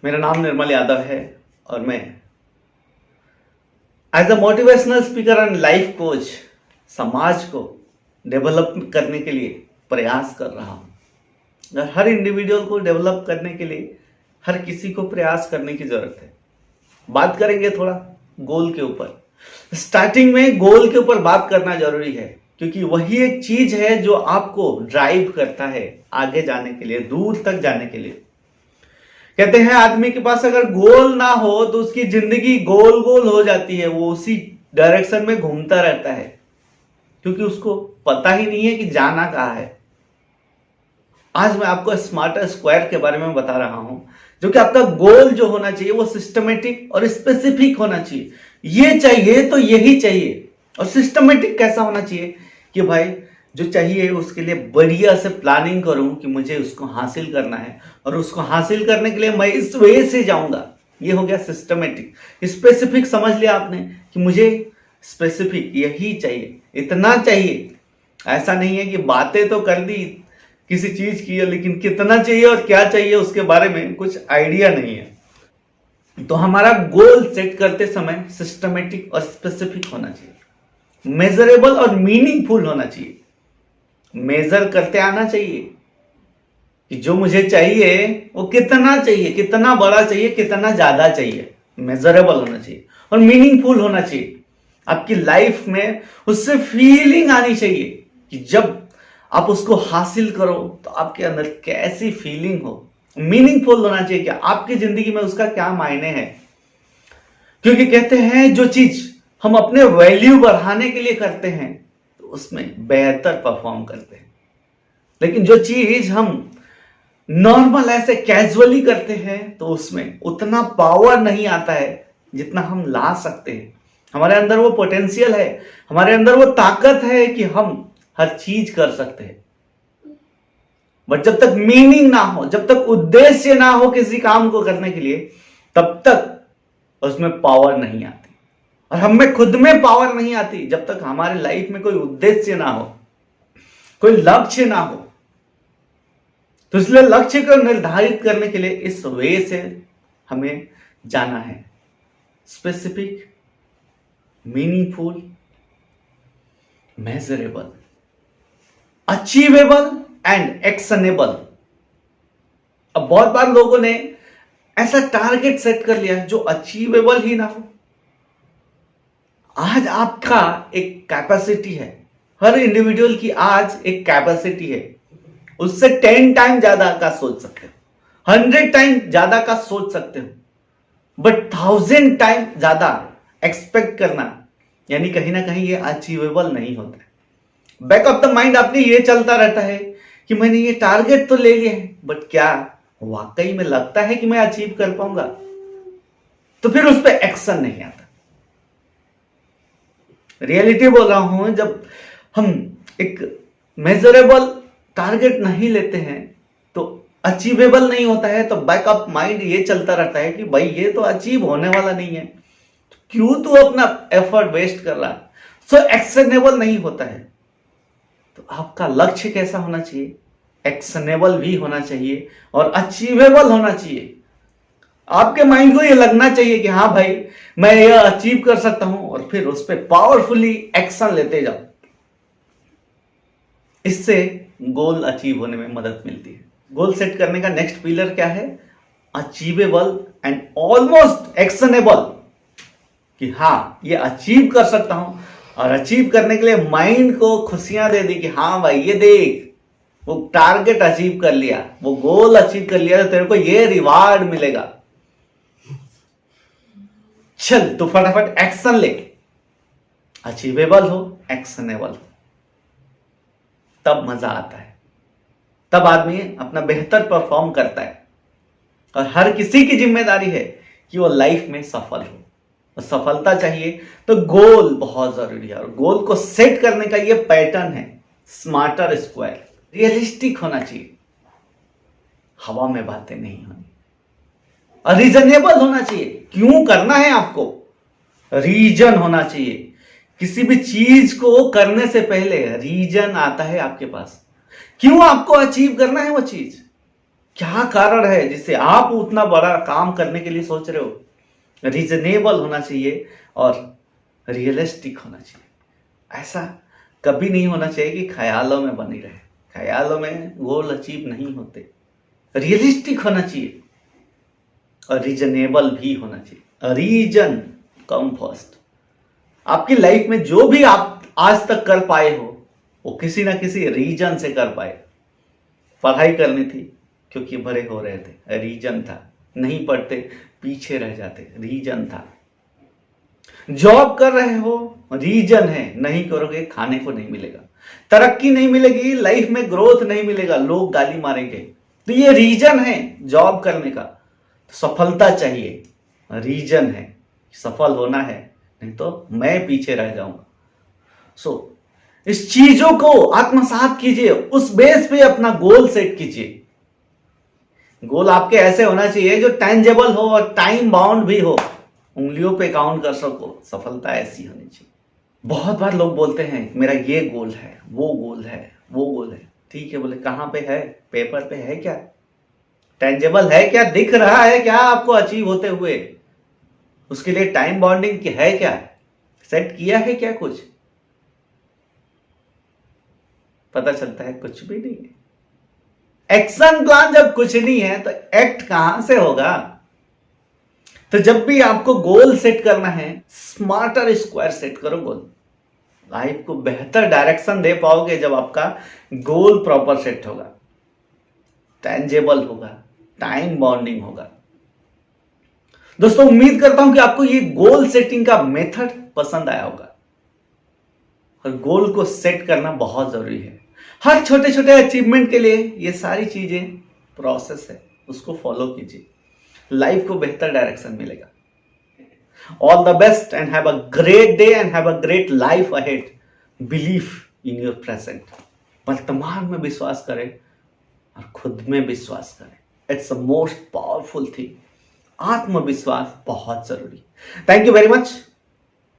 मेरा नाम निर्मल यादव है और मैं as a motivational speaker and life coach समाज को डेवलप करने के लिए प्रयास कर रहा हूँ। और हर इंडिविजुअल को डेवलप करने के लिए हर किसी को प्रयास करने की जरूरत है। बात करेंगे थोड़ा गोल के ऊपर। स्टार्टिंग में गोल के ऊपर बात करना जरूरी है, क्योंकि वही एक चीज है जो आपको ड्राइव करता है आगे जाने के लिए, दूर तक जाने के लिए। कहते हैं आदमी के पास अगर गोल ना हो तो उसकी जिंदगी गोल गोल हो जाती है, वो उसी डायरेक्शन में घूमता रहता है, क्योंकि उसको पता ही नहीं है कि जाना कहाँ है। आज मैं आपको स्मार्टर स्क्वायर के बारे में बता रहा हूं, जो कि आपका गोल जो होना चाहिए वो सिस्टमेटिक और स्पेसिफिक होना चाहिए। ये चाहिए तो यही चाहिए। और सिस्टमेटिक कैसा होना चाहिए कि भाई जो चाहिए उसके लिए बढ़िया से प्लानिंग करूं कि मुझे उसको हासिल करना है, और उसको हासिल करने के लिए मैं इस वे से जाऊंगा। ये हो गया सिस्टमेटिक। स्पेसिफिक समझ लिया आपने कि मुझे स्पेसिफिक यही चाहिए, इतना चाहिए। ऐसा नहीं है कि बातें तो कर दी किसी चीज की है, लेकिन कितना चाहिए और क्या चाहिए उसके बारे में कुछ आइडिया नहीं है। तो हमारा गोल सेट करते समय सिस्टमेटिक और स्पेसिफिक होना चाहिए, मेजरेबल और मीनिंगफुल होना चाहिए। मेजर करते आना चाहिए कि जो मुझे चाहिए वो कितना चाहिए, कितना बड़ा चाहिए, कितना ज्यादा चाहिए। मेजरेबल होना चाहिए और मीनिंगफुल होना चाहिए। आपकी लाइफ में उससे फीलिंग आनी चाहिए कि जब आप उसको हासिल करो तो आपके अंदर कैसी फीलिंग हो। मीनिंगफुल होना चाहिए कि आपकी जिंदगी में उसका क्या मायने है, क्योंकि कहते हैं जो चीज हम अपने वैल्यू बढ़ाने के लिए करते हैं तो उसमें बेहतर परफॉर्म करते हैं, लेकिन जो चीज हम नॉर्मल ऐसे कैजुअली करते हैं तो उसमें उतना पावर नहीं आता है जितना हम ला सकते हैं। हमारे अंदर वो पोटेंशियल है, हमारे अंदर वो ताकत है कि हम हर चीज कर सकते हैं। बट जब तक मीनिंग ना हो, जब तक उद्देश्य ना हो किसी काम को करने के लिए, तब तक उसमें पावर नहीं आती। और हम में खुद में पावर नहीं आती जब तक हमारे लाइफ में कोई उद्देश्य ना हो, कोई लक्ष्य ना हो। तो इसलिए लक्ष्य को निर्धारित करने के लिए इस वे से हमें जाना है। Specific, meaningful, measurable, achievable and actionable. अब बहुत बार लोगों ने ऐसा टारगेट सेट कर लिया जो अचीवेबल ही ना हो। आज आपका एक कैपेसिटी है, हर इंडिविजुअल की आज एक कैपेसिटी है। उससे 10 टाइम ज्यादा का सोच सकते हो, 100 टाइम ज्यादा का सोच सकते हो, बट 1000 टाइम ज्यादा एक्सपेक्ट करना यानी कहीं ना कहीं ये अचीवेबल नहीं होता है। बैक ऑफ द माइंड आपके ये चलता रहता है कि मैंने ये टारगेट तो ले लिए हैं, बट क्या वाकई में लगता है कि मैं अचीव कर पाऊंगा? तो फिर उस पर एक्शन नहीं आता। रियलिटी बोल रहा हूं, जब हम एक मेजरेबल टारगेट नहीं लेते हैं तो अचीवेबल नहीं होता है, तो बैक ऑफ माइंड ये चलता रहता है कि भाई ये तो अचीव होने वाला नहीं है, तो क्यों तू अपना एफर्ट वेस्ट कर रहा है? सो एक्शनेबल नहीं होता है। तो आपका लक्ष्य कैसा होना चाहिए? एक्शनेबल भी होना चाहिए और अचीवेबल होना चाहिए। आपके माइंड को ये लगना चाहिए कि हाँ भाई मैं ये अचीव कर सकता हूं, और फिर उस पर पावरफुली एक्शन लेते जाओ। इससे गोल अचीव होने में मदद मिलती है। गोल सेट करने का नेक्स्ट पिलर क्या है? अचीवेबल एंड ऑलमोस्ट एक्शनेबल, कि हाँ ये अचीव कर सकता हूं। और अचीव करने के लिए माइंड को खुशियां दे दी कि हाँ भाई ये देख, वो टारगेट अचीव कर लिया, वो गोल अचीव कर लिया, तो तेरे को ये रिवार्ड मिलेगा। चल तू फटाफट एक्शन ले। अचीवेबल हो, एक्शनेबल हो, तब मजा आता है, तब आदमी अपना बेहतर परफॉर्म करता है। और हर किसी की जिम्मेदारी है कि वो लाइफ में सफल हो। और सफलता चाहिए तो गोल बहुत जरूरी है, और गोल को सेट करने का ये पैटर्न है स्मार्टर स्क्वायर। रियलिस्टिक होना चाहिए, हवा में बातें नहीं होनी, और रीजनेबल होना चाहिए। क्यों करना है आपको, रीजन होना चाहिए। किसी भी चीज को करने से पहले रीजन आता है आपके पास, क्यों आपको अचीव करना है वो चीज। क्या कारण है जिससे आप उतना बड़ा काम करने के लिए सोच रहे हो? रीजनेबल होना चाहिए और रियलिस्टिक होना चाहिए। ऐसा कभी नहीं होना चाहिए कि ख्यालों में बनी रहे। ख्यालों में गोल अचीव नहीं होते। रियलिस्टिक होना चाहिए और रीजनेबल भी होना चाहिए। Reason come first. आपकी लाइफ में जो भी आप आज तक कर पाए हो वो किसी ना किसी रीजन से कर पाए। पढ़ाई करनी थी क्योंकि बड़े हो रहे थे, रीजन था। नहीं पढ़ते, पीछे रह जाते, रीजन था। जॉब कर रहे हो, रीजन है, नहीं करोगे खाने को नहीं मिलेगा, तरक्की नहीं मिलेगी, लाइफ में ग्रोथ नहीं मिलेगा, लोग गाली मारेंगे, तो ये रीजन है जॉब करने का। सफलता चाहिए, रीजन है, सफल होना है, नहीं तो मैं पीछे रह जाऊंगा। इस चीजों को आत्मसात कीजिए, उस बेस पे अपना गोल सेट कीजिए। गोल आपके ऐसे होना चाहिए जो टेंजेबल हो और टाइम बाउंड भी हो, उंगलियों पे काउंट कर सको। सफलता ऐसी होनी चाहिए। बहुत बार लोग बोलते हैं मेरा ये गोल है, वो गोल है, वो गोल है। ठीक है, बोले कहां पे है? पेपर पे है क्या? टेंजेबल है क्या? दिख रहा है क्या आपको अचीव होते हुए? उसके लिए टाइम बाउंडिंग की है क्या? सेट किया है क्या? कुछ पता चलता है कुछ भी नहीं है। एक्शन प्लान जब कुछ नहीं है तो एक्ट कहां से होगा? तो जब भी आपको गोल सेट करना है, स्मार्टर स्क्वायर सेट करो गोल। लाइफ को बेहतर डायरेक्शन दे पाओगे जब आपका गोल प्रॉपर सेट होगा, टेंजेबल होगा, टाइम बाउंडिंग होगा। दोस्तों, उम्मीद करता हूं कि आपको ये गोल सेटिंग का मेथड पसंद आया होगा। और गोल को सेट करना बहुत जरूरी है। हर छोटे छोटे अचीवमेंट के लिए ये सारी चीजें प्रोसेस है, उसको फॉलो कीजिए, लाइफ को बेहतर डायरेक्शन मिलेगा। All the best and have a great day and have a great life ahead. Believe in your present. वर्तमान में विश्वास करें और खुद में विश्वास करें। It's the most powerful thing. आत्मविश्वास बहुत जरूरी। Thank you very much.